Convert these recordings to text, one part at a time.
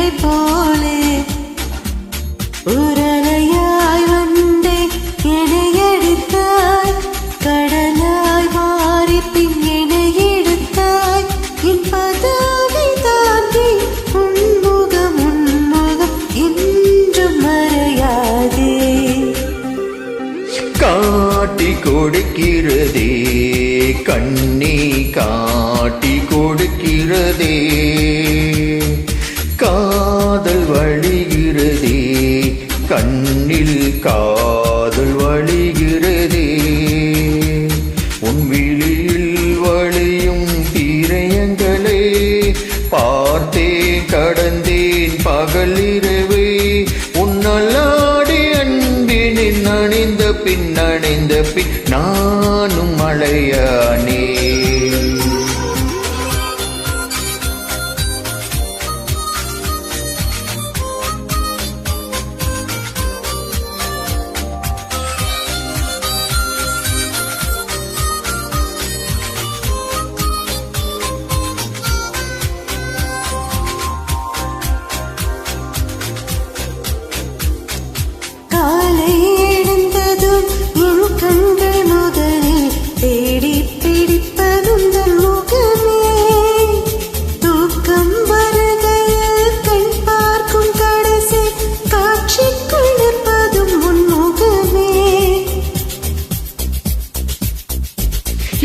பிழை போலே உரலையாய் வந்தே என்னை அடித்தாய் கடலாய் மாறி பின் என்னை எடுத்தாய் என் பதவி தாண்டி உன்முகம் இன்றும் மறையாதே காட்டி கொடுக்கிறதே கண்ணே காட்டி கொடுக்கிறதே காதல் வழிகிறதே கண்ணில் காதல் வழிகிறதே உன் விழியில் வழியும் தீரயங்களே பார்த்தேன் கடந்தேன் பகலிரவே உன்னலாடி அன்பினின் அணிந்த பின் நானும் மழையானே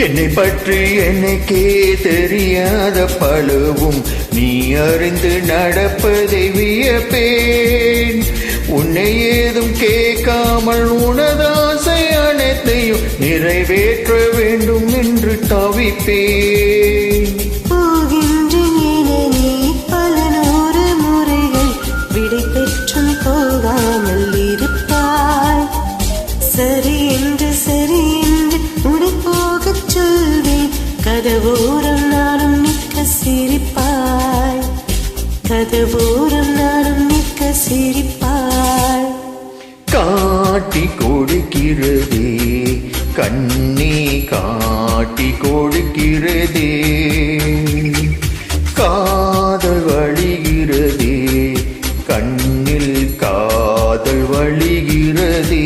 என்னை பற்றி எனக்கே தெரியாத பழுவும் நீ அறிந்து நடப்பதை வியப்பேன் உன்னை ஏதும் கேட்காமல் உனதாசை அனைத்தையும் நிறைவேற்ற வேண்டும் என்று தவிப்பேன் பல நூறு முறைகள் விடை பெற்றும் போகாமல் இருப்பாய் சரி என்று உடை போகச் சொல்வேன் கதவோரம் நானும் நிற்க சிரிப்பாய் கதவோரம் நானும் நிற்க சிரிப்பாய் காட்டி கொடுக்கிறதே கண்ணே காட்டி கொடுக்கிறதே காதல் வழிகிறதே கண்ணில் காதல் வழிகிறதே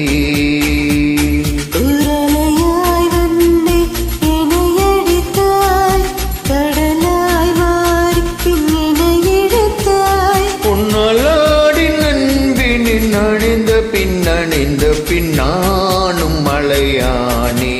பின் நானும் மழையானே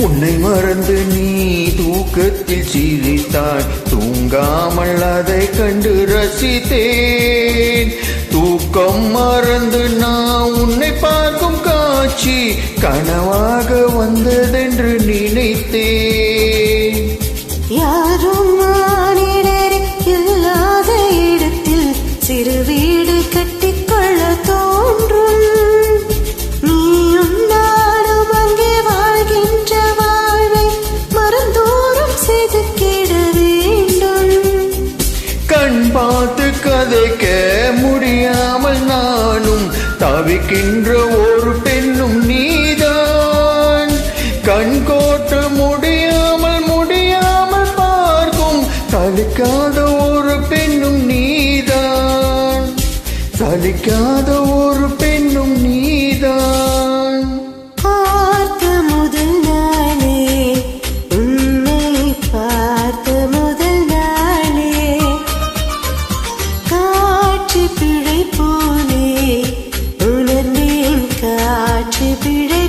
உன்னை மறந்து நீ தூக்கத்தில் சிரித்தாய் தூங்காமல் அதை கண்டு ரசித்தேன் தூக்கம் மறந்து நான் உன்னை பார்க்கும் காட்சி கனவாக வந்ததென்று நினைத்தேன் யாரும் இல்லாத இடத்தில் சிறு வீடு கட்டிக்கொள்ள தோன்றும் நீயும் நானும் அங்கே வாழ்கின்ற வாழ்வை மறந்தோறும் செதுக்கிட வேண்டும் கண் பார்த்து கதைக்க முடியாமல் நானும் தவிக்கின்ற ஒரு பெண்ணும் நீதான் கண் கோட்ட முடியாமல் பார்க்கும் சலிக்காத ஒரு பெண்ணும் நீதான் சலிக்காத ஒரு பெண்ணும் நீதான் பார்த்த முதல் நாளே உன்னை பார்த்த முதல் நாளே காற்று பிழை போலே உணர்ந்தேன் காற்று பிழை